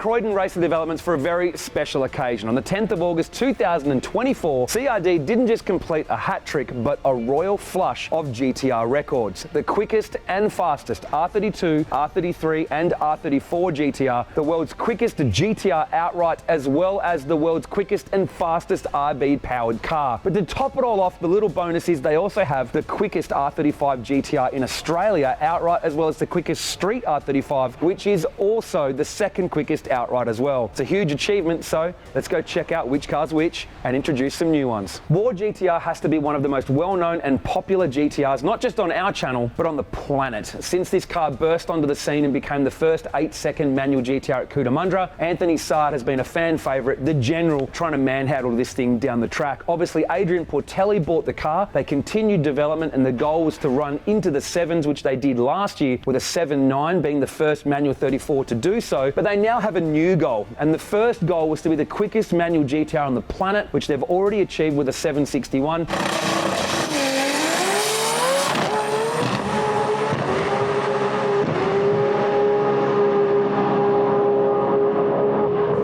Croydon Racer Developments for a very special occasion. On the 10th of August 2024, CRD didn't just complete a hat trick, but a royal flush of GT-R records. The quickest and fastest R32, R33 and R34 GT-R, the world's quickest GT-R outright, as well as the world's quickest and fastest RB powered car. But to top it all off, the little bonus is they also have the quickest R35 GT-R in Australia outright, as well as the quickest street R35, which is also the second quickest outright as well. It's a huge achievement, so let's go check out which car's which and introduce some new ones. War GT-R has to be one of the most well-known and popular GT-Rs, not just on our channel, but on the planet. Since this car burst onto the scene and became the first 8-second manual GT-R at Cootamundra, Anthony Sard has been a fan favourite, the general trying to manhandle this thing down the track. Obviously, Adrian Portelli bought the car, they continued development, and the goal was to run into the 7s, which they did last year, with a 7.9 being the first manual 34 to do so. But they now have a new goal, and the first goal was to be the quickest manual GT-R on the planet, which they've already achieved with a 761.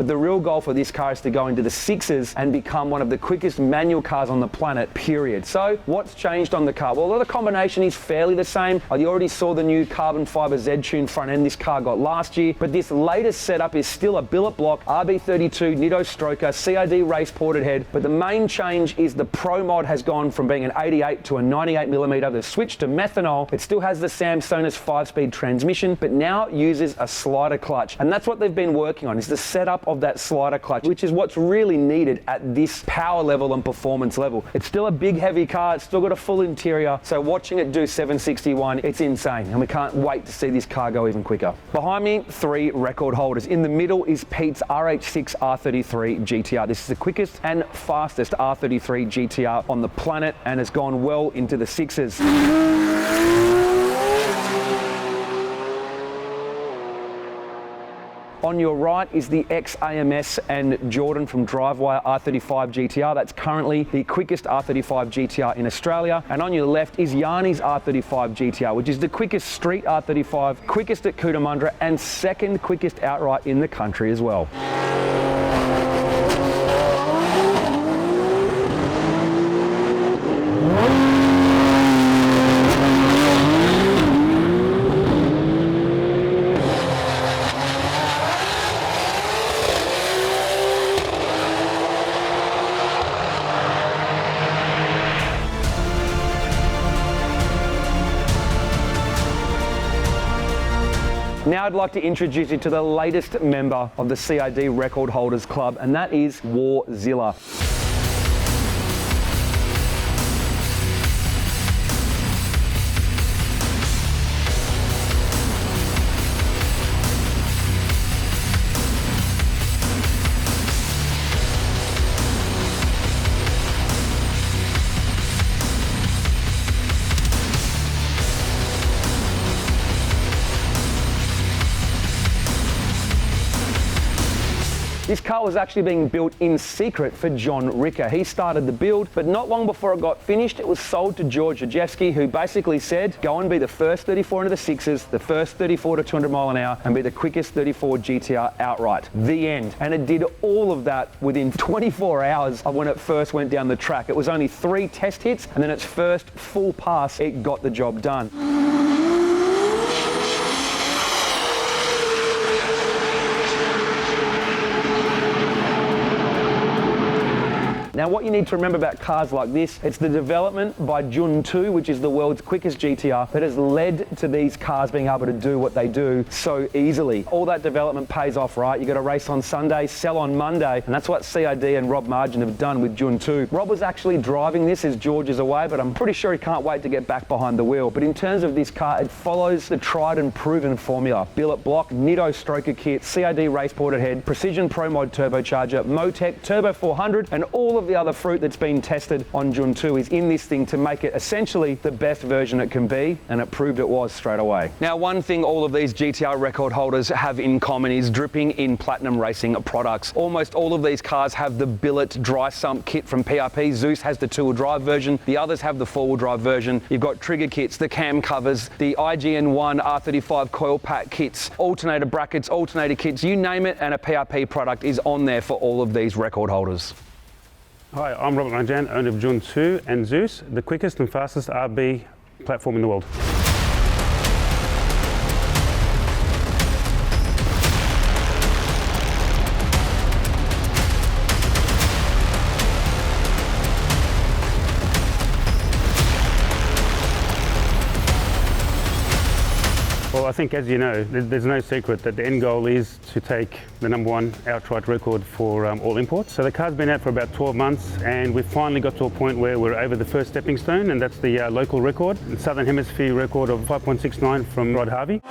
The real goal for this car is to go into the 6s and become one of the quickest manual cars on the planet, period. So what's changed on the car? Well, the combination is fairly the same. You already saw the new carbon fiber Z-Tune front end this car got last year, but this latest setup is still a billet block, RB32 Nitto stroker, CRD race ported head, but the main change is the Pro mod has gone from being an 88 to a 98mm. They've switched to methanol. It still has the Samsonite 5-speed transmission, but now uses a slider clutch, and that's what they've been working on, is the setup of that slider clutch, which is what's really needed at this power level and performance level. It's still a big heavy car, it's still got a full interior, so watching it do 761, it's insane, and we can't wait to see this car go even quicker. Behind me, 3 record holders. In the middle is Pete's RH6 R33 GT-R. This is the quickest and fastest R33 GT-R on the planet and has gone well into the 6s. On your right is the ex-AMS and Jordan from Drivewire R35 GT-R. That's currently the quickest R35 GT-R in Australia. And on your left is Yanni's R35 GT-R, which is the quickest street R35, quickest at Cootamundra, and second quickest outright in the country as well. Now I'd like to introduce you to the latest member of the CRD Record Holders Club, and that is Warzla. This car was actually being built in secret for John Ricker. He started the build, but not long before it got finished, it was sold to George Ajewski, who basically said, go and be the first 34 into the 6s, the first 34 to 200 mile an hour, and be the quickest 34 GT-R outright. The end. And it did all of that within 24 hours of when it first went down the track. It was only 3 test hits, and then its first full pass, it got the job done. Now, what you need to remember about cars like this, it's the development by Jun 2, which is the world's quickest GT-R, that has led to these cars being able to do what they do so easily. All that development pays off, right? You got to race on Sunday, sell on Monday, and that's what CRD and Rob Margin have done with Jun 2. Rob was actually driving this as George is away, but I'm pretty sure he can't wait to get back behind the wheel. But in terms of this car, it follows the tried and proven formula. Billet block, Nitto stroker kit, CRD race ported head, Precision Pro Mod turbocharger, Motec, Turbo 400, and all of the other fruit that's been tested on Juntu is in this thing to make it essentially the best version it can be, and it proved it was straight away. Now, one thing all of these GT-R record holders have in common is dripping in platinum racing products. Almost all of these cars have the billet dry sump kit from PRP. Zeus has the two-wheel drive version. The others have the four-wheel drive version. You've got trigger kits, the cam covers, the IGN1 R35 coil pack kits, alternator brackets, alternator kits, you name it, and a PRP product is on there for all of these record holders. Hi, I'm Robert Marjan, owner of Juntu and Zeus, the quickest and fastest RB platform in the world. Well, I think, as you know, there's no secret that the end goal is to take the #1 outright record for all imports. So the car's been out for about 12 months, and we've finally got to a point where we're over the first stepping stone, and that's the local record, the Southern Hemisphere record of 5.69 from Rod Harvey.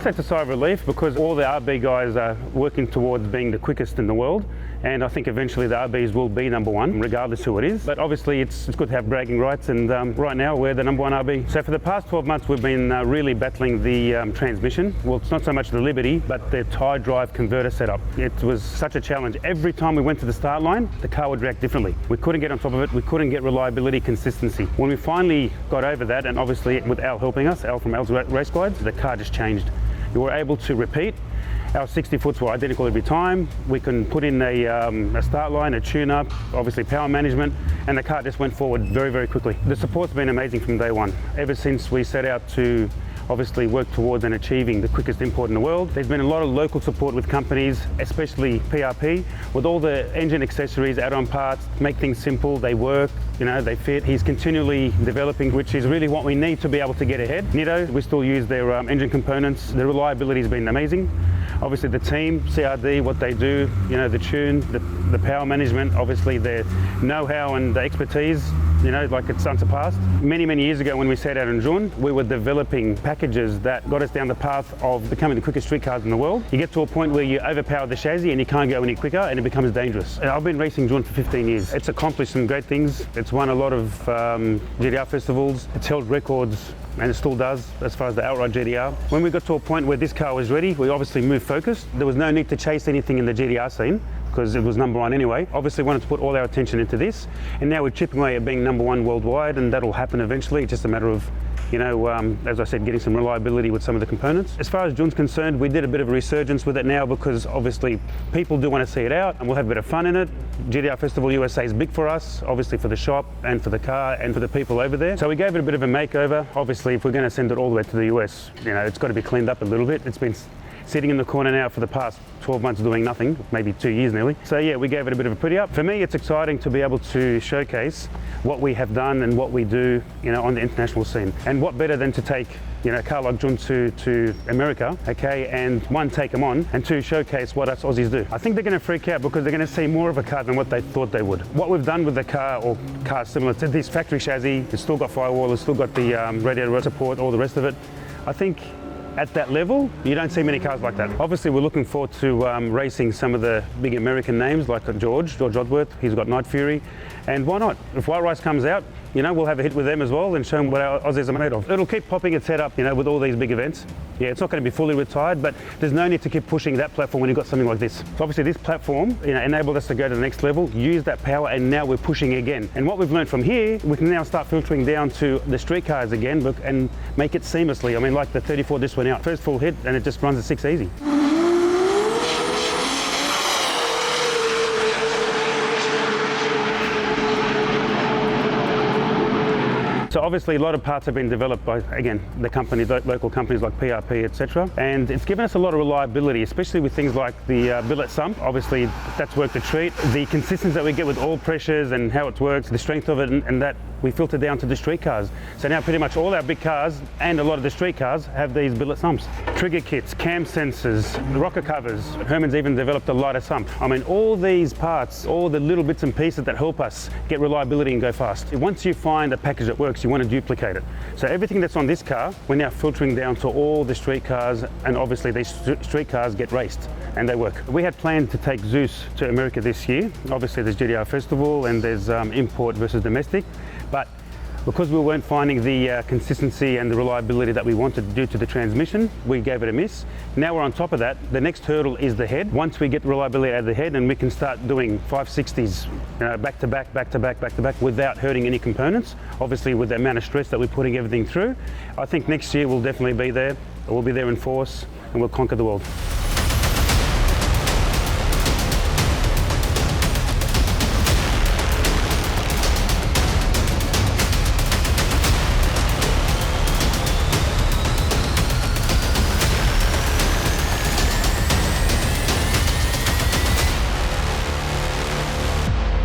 It's a sigh of relief because all the RB guys are working towards being the quickest in the world, and I think eventually the RBs will be #1 regardless who it is. But obviously it's good to have bragging rights, and right now we're the #1 RB. So for the past 12 months we've been really battling the transmission. Well, it's not so much the Liberty, but the tie drive converter setup. It was such a challenge. Every time we went to the start line, the car would react differently. We couldn't get on top of it, we couldn't get reliability, consistency. When we finally got over that, and obviously with Al helping us, Al from Al's Race Guides, the car just changed. We were able to repeat. Our 60 foots were identical every time. We can put in a start line, a tune-up, obviously power management, and the car just went forward very, very quickly. The support's been amazing from day one. Ever since we set out to obviously work towards and achieving the quickest import in the world, there's been a lot of local support with companies, especially PRP, with all the engine accessories, add-on parts, make things simple, they work, you know, they fit. He's continually developing, which is really what we need to be able to get ahead. Nitto, we still use their engine components. The reliability has been amazing. Obviously the team, CRD, what they do, you know, the tune, the power management, obviously their know-how and the expertise, you know, like it's unsurpassed. Many, many years ago when we set out in June, we were developing packages that got us down the path of becoming the quickest street cars in the world. You get to a point where you overpower the chassis and you can't go any quicker and it becomes dangerous. And I've been racing June for 15 years. It's accomplished some great things. It's won a lot of GT-R festivals. It's held records, and it still does as far as the outright GT-R. When we got to a point where this car was ready, we obviously moved focus. There was no need to chase anything in the GT-R scene because it was #1 anyway. Obviously wanted to put all our attention into this, and now we're chipping away at being #1 worldwide, and that'll happen eventually. It's just a matter of, you know, as I said, getting some reliability with some of the components. As far as June's concerned, we did a bit of a resurgence with it now because obviously people do want to see it out and we'll have a bit of fun in it. GT-R Festival USA is big for us, obviously for the shop and for the car and for the people over there. So we gave it a bit of a makeover. Obviously, if we're going to send it all the way to the US, you know, it's got to be cleaned up a little bit. It's been sitting in the corner now for the past 12 months doing nothing, maybe 2 years nearly. So yeah, we gave it a bit of a pretty up. For me, it's exciting to be able to showcase what we have done and what we do, you know, on the international scene. And what better than to take, you know, a car like Juntu to America, okay, and one, take them on, and two, showcase what us Aussies do. I think they're going to freak out because they're going to see more of a car than what they thought they would. What we've done with the car, or cars similar to this factory chassis, it's still got firewall, it's still got the radiator support, all the rest of it. I think at that level, you don't see many cars like that. Obviously, we're looking forward to racing some of the big American names like George Odworth. He's got Night Fury. And why not? If White Rice comes out, you know, we'll have a hit with them as well and show them what our Aussies are made of. It'll keep popping its head up, you know, with all these big events. Yeah, it's not going to be fully retired, but there's no need to keep pushing that platform when you've got something like this. So obviously this platform, you know, enabled us to go to the next level, use that power, and now we're pushing again. And what we've learned from here, we can now start filtering down to the street cars again and make it seamlessly. I mean, like the 34 just went out. First full hit, and it just runs at 6 easy. So obviously a lot of parts have been developed by, again, the company, local companies like PRP, etc. And it's given us a lot of reliability, especially with things like the billet sump. Obviously that's worked a treat. The consistency that we get with oil pressures and how it works, the strength of it, and that we filter down to the street cars. So now pretty much all our big cars and a lot of the street cars have these billet sumps. Trigger kits, cam sensors, the rocker covers. Herman's even developed a lighter sump. I mean, all these parts, all the little bits and pieces that help us get reliability and go fast. Once you find a package that works, you want to duplicate it. So everything that's on this car, we're now filtering down to all the street cars, and obviously these street cars get raced and they work. We had planned to take Zeus to America this year. Obviously there's GT-R Festival and there's import versus domestic, but because we weren't finding the consistency and the reliability that we wanted due to the transmission, we gave it a miss. Now we're on top of that. The next hurdle is the head. Once we get reliability out of the head and we can start doing 560s back to back, back to back, back to back without hurting any components, obviously with the amount of stress that we're putting everything through, I think next year we'll definitely be there. We'll be there in force and we'll conquer the world.